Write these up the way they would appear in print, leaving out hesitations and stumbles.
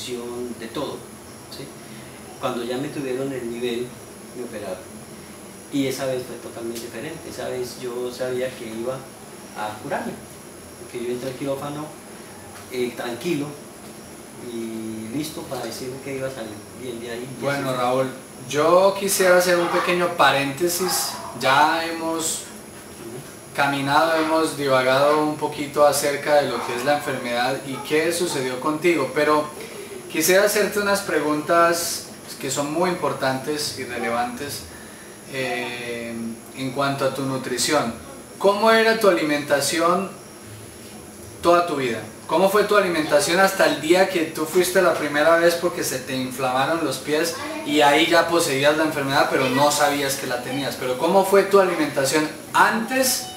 revisión de todo, ¿sí? Cuando ya me tuvieron el nivel, me operaron. Y esa vez fue totalmente diferente. Esa vez yo sabía que iba a curarme, porque yo entré al quirófano tranquilo y listo para decir que iba a salir bien de ahí. Bueno, Raúl, yo quisiera hacer un pequeño paréntesis. Ya hemos caminado, hemos divagado un poquito acerca de lo que es la enfermedad y qué sucedió contigo, pero quisiera hacerte unas preguntas que son muy importantes y relevantes en cuanto a tu nutrición. ¿Cómo era tu alimentación toda tu vida? ¿Cómo fue tu alimentación hasta el día que tú fuiste la primera vez porque se te inflamaron los pies y ahí ya poseías la enfermedad pero no sabías que la tenías? Pero ¿cómo fue tu alimentación antes,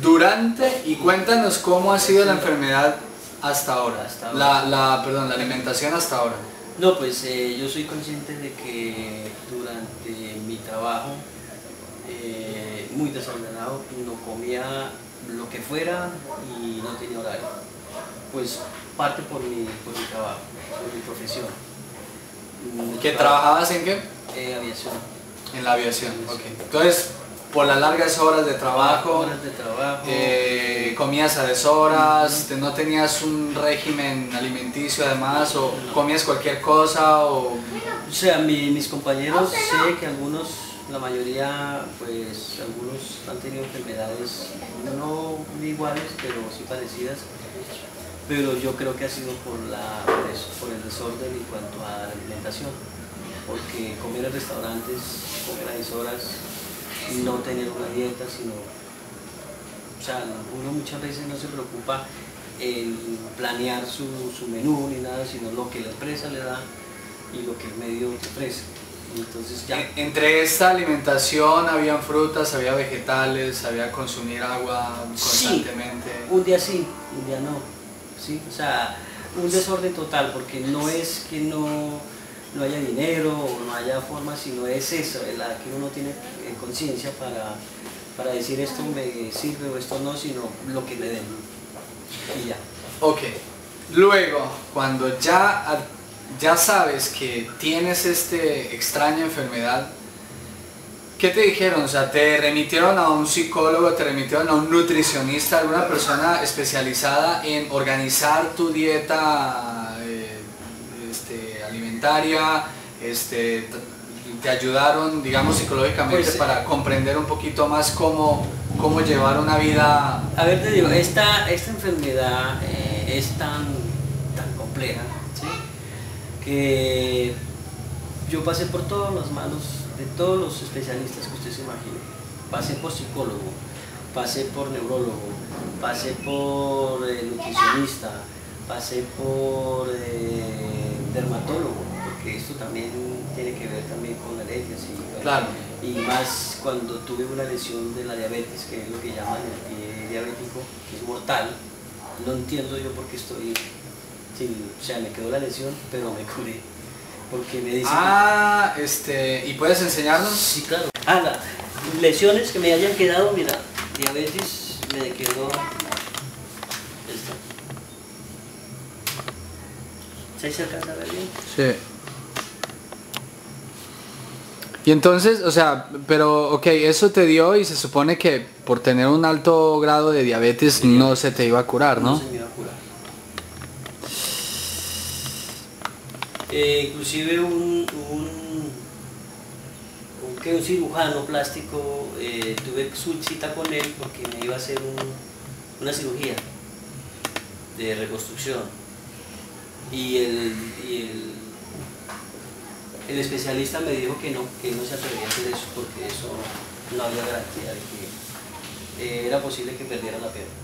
durante y cuéntanos cómo ha sido la enfermedad hasta ahora? La alimentación hasta ahora. No, pues yo soy consciente de que durante mi trabajo muy desordenado, no comía lo que fuera y no tenía horario. Pues parte por mi trabajo, por mi profesión. ¿Que trabajabas en qué? Aviación. En la aviación, ok. Entonces, por las largas horas de trabajo, comías a deshoras, no tenías un régimen alimenticio además, o comías cualquier cosa, o sea, mis compañeros, sé que algunos, la mayoría, pues algunos han tenido enfermedades no iguales, pero sí parecidas. Pero yo creo que ha sido por el desorden en cuanto a la alimentación, porque comer en restaurantes, comer a deshoras, no tener una dieta, sino, o sea, uno muchas veces no se preocupa en planear su menú ni nada, sino lo que la empresa le da y lo que el medio te ofrece. Entonces ya. Entre esta alimentación habían frutas, había vegetales, había consumir agua constantemente. Sí, un día sí, un día no. ¿Sí? O sea, un desorden total, porque no es que no haya dinero o no haya forma, sino es eso, la que uno tiene conciencia para decir esto me sirve o esto no, sino lo que me den. Y ya. Ok, luego, cuando ya sabes que tienes esta extraña enfermedad, ¿qué te dijeron? O sea, ¿te remitieron a un psicólogo, te remitieron a un nutricionista, alguna persona especializada en organizar tu dieta alimentaria? ¿Te ayudaron, digamos, psicológicamente Pues, para comprender un poquito más cómo llevar una vida? A ver, te digo, esta enfermedad es tan compleja, ¿sí? Que yo pasé por todas las manos de todos los especialistas que usted se imagine. Pasé por psicólogo, pasé por neurólogo, pasé por nutricionista, pasé por dermatólogo, porque esto también tiene que ver también con alergias y, claro. Y más cuando tuve una lesión de la diabetes, que es lo que llaman el pie diabético, que es mortal. No entiendo yo por qué estoy o sea, me quedó la lesión, pero me curé. Porque me dicen ¿y puedes enseñarnos? Sí, claro. Las lesiones que me hayan quedado, mira, diabetes me quedó esta. ¿Sí se alcanza a ver bien? Sí. Y entonces, o sea, pero ok, eso te dio y se supone que por tener un alto grado de diabetes no se te iba a curar, ¿no? No se me iba a curar. Inclusive un cirujano plástico, tuve su cita con él porque me iba a hacer una cirugía de reconstrucción y el especialista me dijo que no se atrevía a hacer eso porque eso no había garantía de que era posible que perdiera la pierna.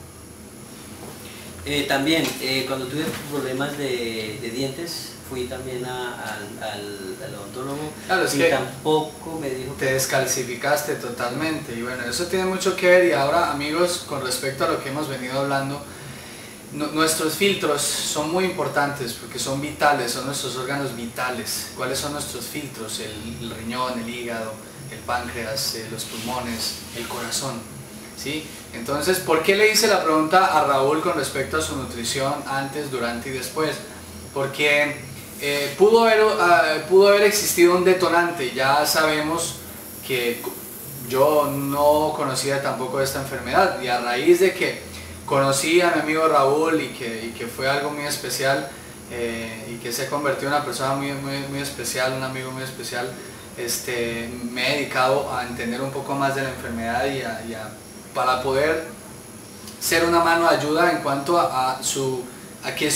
También cuando tuve problemas de dientes, fui también al odontólogo, claro, es y que tampoco me dijo te descalcificaste totalmente. Y bueno, eso tiene mucho que ver. Y ahora, amigos, con respecto a lo que hemos venido hablando, nuestros filtros son muy importantes porque son vitales, son nuestros órganos vitales. ¿Cuáles son nuestros filtros? El riñón, el hígado, el páncreas, los pulmones, el corazón, ¿sí? Entonces, ¿por qué le hice la pregunta a Raúl con respecto a su nutrición antes, durante y después? Porque pudo haber existido un detonante. Ya sabemos que yo no conocía tampoco esta enfermedad, y a raíz de que conocí a mi amigo Raúl y que fue algo muy especial, y que se convirtió en una persona muy especial, un amigo muy especial, me he dedicado a entender un poco más de la enfermedad para poder ser una mano de ayuda en cuanto a que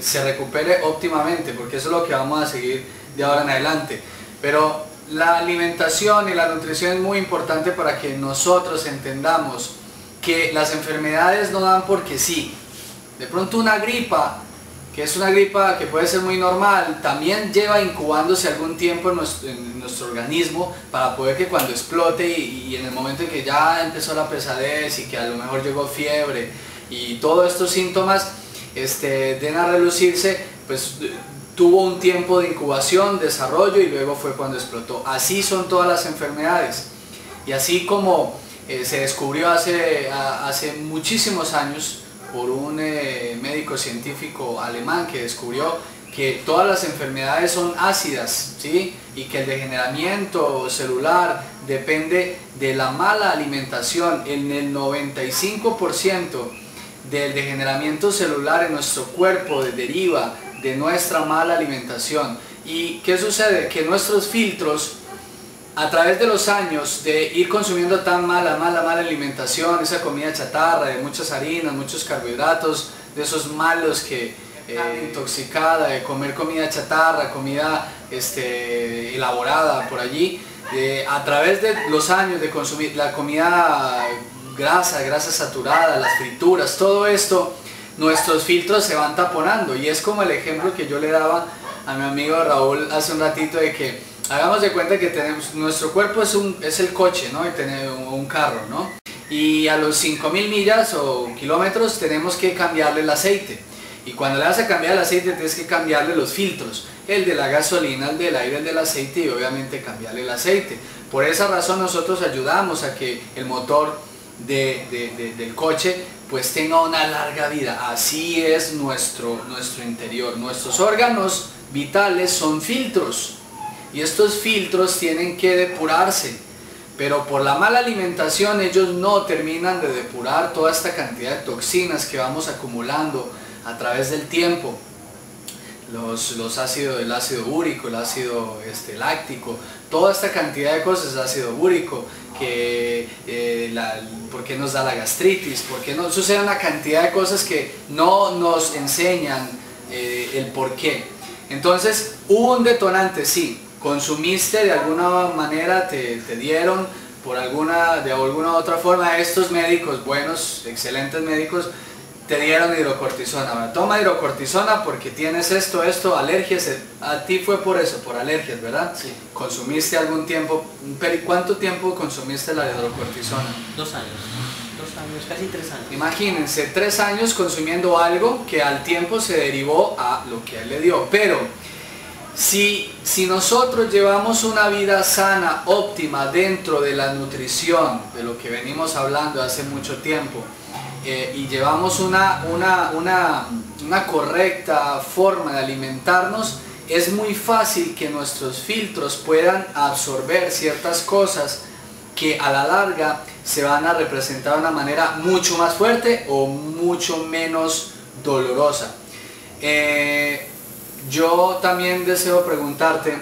se recupere óptimamente, porque eso es lo que vamos a seguir de ahora en adelante. Pero la alimentación y la nutrición es muy importante para que nosotros entendamos que las enfermedades no dan porque sí. De pronto una gripa, que es una gripa que puede ser muy normal, también lleva incubándose algún tiempo en nuestro organismo, para poder que cuando explote y en el momento en que ya empezó la pesadez y que a lo mejor llegó fiebre y todos estos síntomas den a relucirse, pues tuvo un tiempo de incubación, desarrollo, y luego fue cuando explotó. Así son todas las enfermedades, y así como se descubrió hace muchísimos años por un médico científico alemán que descubrió que todas las enfermedades son ácidas, ¿sí? Y que el degeneramiento celular depende de la mala alimentación. En el 95% del degeneramiento celular en nuestro cuerpo deriva de nuestra mala alimentación. ¿Y qué sucede? Que nuestros filtros, a través de los años de ir consumiendo tan mala alimentación, esa comida chatarra de muchas harinas, muchos carbohidratos, de esos malos que intoxicada, de comer comida chatarra, comida elaborada por allí, a través de los años de consumir la comida grasa saturada, las frituras, todo esto, nuestros filtros se van taponando. Y es como el ejemplo que yo le daba a mi amigo Raúl hace un ratito, de que hagamos de cuenta que nuestro cuerpo es el coche, ¿no? Y tener un carro, ¿no? Y a los 5000 millas o kilómetros tenemos que cambiarle el aceite. Y cuando le vas a cambiar el aceite, tienes que cambiarle los filtros, el de la gasolina, el del aire, el del aceite, y obviamente cambiarle el aceite. Por esa razón nosotros ayudamos a que el motor del coche pues tenga una larga vida. Así es nuestro interior. Nuestros órganos vitales son filtros, y estos filtros tienen que depurarse, pero por la mala alimentación ellos no terminan de depurar toda esta cantidad de toxinas que vamos acumulando a través del tiempo. El ácido úrico, el ácido láctico, toda esta cantidad de cosas, el ácido úrico, por qué nos da la gastritis, por qué no sucede una cantidad de cosas que no nos enseñan el por qué. Entonces hubo un detonante, sí, consumiste de alguna manera, te dieron de alguna otra forma, estos médicos buenos, excelentes médicos, te dieron hidrocortisona. Ahora, toma hidrocortisona porque tienes esto, alergias. A ti fue por eso, por alergias, ¿verdad? Sí. ¿Consumiste algún tiempo? ¿Cuánto tiempo consumiste la hidrocortisona? 2 años, casi 3 años. Imagínense, 3 años consumiendo algo que al tiempo se derivó a lo que a él le dio. Pero si nosotros llevamos una vida sana, óptima, dentro de la nutrición, de lo que venimos hablando hace mucho tiempo, y llevamos una correcta forma de alimentarnos, es muy fácil que nuestros filtros puedan absorber ciertas cosas que a la larga se van a representar de una manera mucho más fuerte o mucho menos dolorosa. Yo también deseo preguntarte,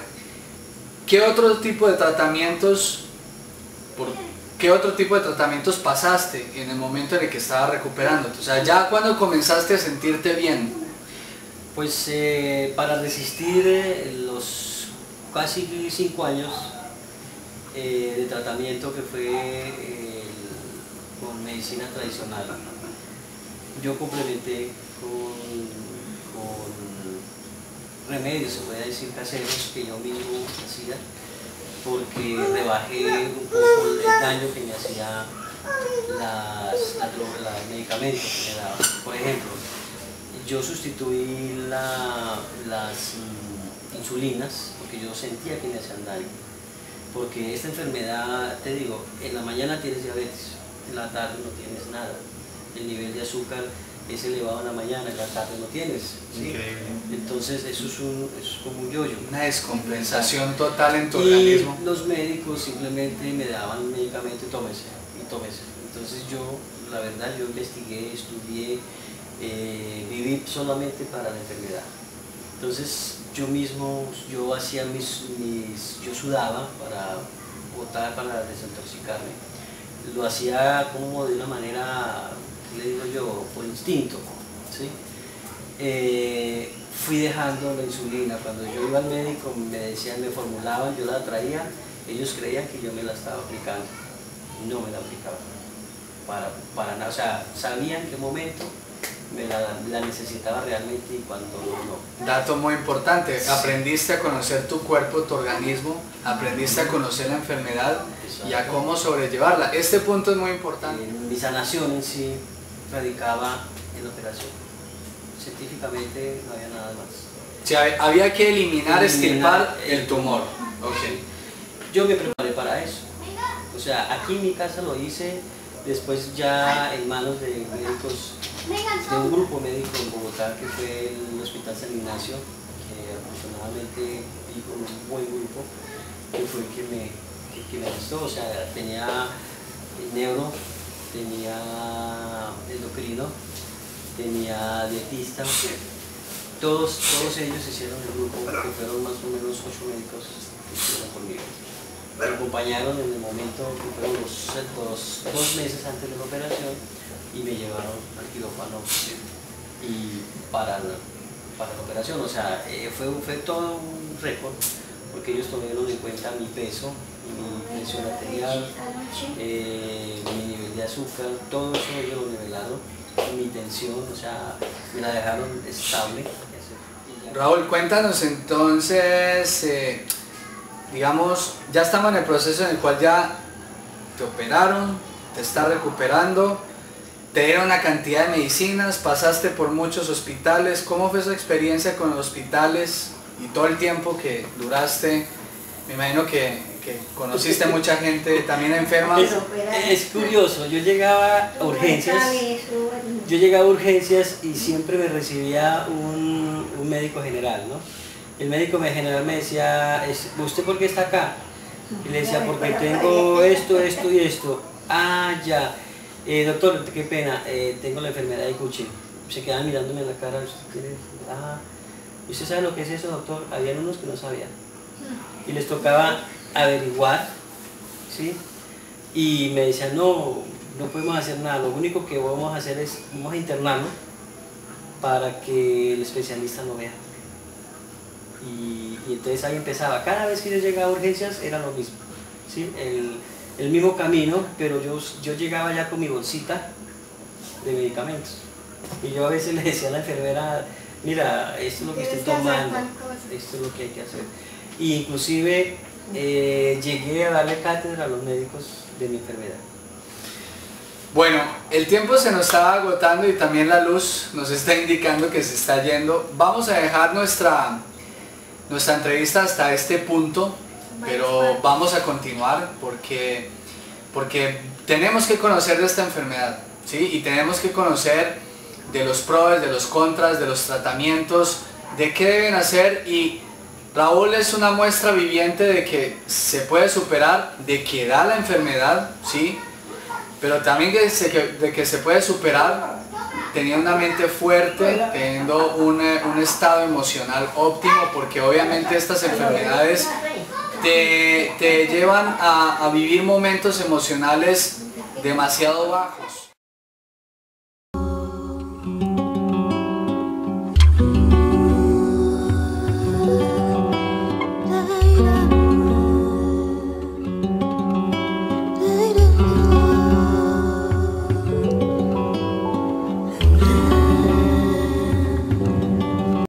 ¿qué otro tipo de tratamientos pasaste en el momento en el que estabas recuperándote? O sea, ya cuando comenzaste a sentirte bien. Pues para resistir los casi 5 años de tratamiento que fue con medicina tradicional, yo complementé con remedios, se puede decir, caseros, que yo mismo hacía, porque rebajé un poco el daño que me hacía los medicamentos que me daban. Por ejemplo, yo sustituí las insulinas porque yo sentía que me hacían daño, porque esta enfermedad, te digo, en la mañana tienes diabetes, en la tarde no tienes nada, el nivel de azúcar es elevado en la mañana, en la tarde no tienes, ¿sí? Entonces eso es como un yo-yo. Una descompensación total en tu Y organismo. los médicos simplemente me daban un medicamento y tómese, y tómese. Entonces yo, la verdad, yo investigué, estudié, viví solamente para la enfermedad. Entonces yo mismo, yo hacía yo sudaba para botar, para desintoxicarme. Lo hacía como de una manera, ¿qué le digo yo? Por instinto, ¿sí? Fui dejando la insulina. Cuando yo iba al médico me decían, me formulaban, yo la traía, ellos creían que yo me la estaba aplicando. No me la aplicaba. Para nada, o sea, sabían en qué momento me la necesitaba realmente y cuando no. Dato muy importante, aprendiste a conocer tu cuerpo, tu organismo, aprendiste a conocer la enfermedad y a cómo sobrellevarla. Este punto es muy importante. Mi sanación en sí radicaba en la operación. Científicamente no había nada más. O sea, había que eliminar, extirpar el tumor. Okay. Yo me preparé para eso. O sea, aquí en mi casa lo hice, después ya en manos de médicos, de un grupo médico en Bogotá que fue el Hospital San Ignacio, que afortunadamente vi con un buen grupo, que fue el que me arrestó. O sea, tenía neuro, tenía endocrino, tenía dietista, todos ellos hicieron el grupo, que fueron más o menos 8 médicos que estuvieron conmigo. Me acompañaron en el momento que fueron los 2 meses antes de la operación y me llevaron al quirófano y para la operación. O sea, fue todo un récord porque ellos tomaron en cuenta mi peso, mi presión arterial, mi nivel de azúcar, todo eso ellos lo nivelaron, mi tensión, o sea, me la dejaron estable. Raúl, cuéntanos entonces, digamos, ya estamos en el proceso en el cual ya te operaron, te estás recuperando, te dieron una cantidad de medicinas, pasaste por muchos hospitales. ¿Cómo fue esa experiencia con los hospitales y todo el tiempo que duraste? Me imagino que conociste mucha gente también enferma. Es curioso, yo llegaba a urgencias y siempre me recibía un médico general, ¿no? El médico general me decía, ¿usted por qué está acá? Y le decía, porque tengo esto, esto y esto. Ah, ya. Doctor, qué pena, tengo la enfermedad de Cushing. Se quedaban mirándome en la cara. ¿Y usted sabe lo que es eso, doctor? Habían unos que no sabían. Y les tocaba averiguar, ¿sí? Y me decían, no podemos hacer nada. Lo único que vamos a hacer es, vamos a internarlo para que el especialista lo vea. Y entonces ahí empezaba. Cada vez que yo llegaba a urgencias era lo mismo, ¿sí? El mismo camino, pero yo llegaba ya con mi bolsita de medicamentos. Y yo a veces le decía a la enfermera, mira, esto es lo que estoy tomando, esto es lo que hay que hacer. Y inclusive llegué a darle cátedra a los médicos de mi enfermedad. Bueno, el tiempo se nos está agotando y también la luz nos está indicando que se está yendo. Vamos a dejar nuestra entrevista hasta este punto, pero vamos a continuar porque tenemos que conocer de esta enfermedad, ¿sí? Y tenemos que conocer de los pros, de los contras, de los tratamientos, de qué deben hacer. Y Raúl es una muestra viviente de que se puede superar, de que da la enfermedad, ¿sí? Pero también de que se puede superar teniendo una mente fuerte, teniendo un estado emocional óptimo, porque obviamente estas enfermedades te llevan a vivir momentos emocionales demasiado bajos.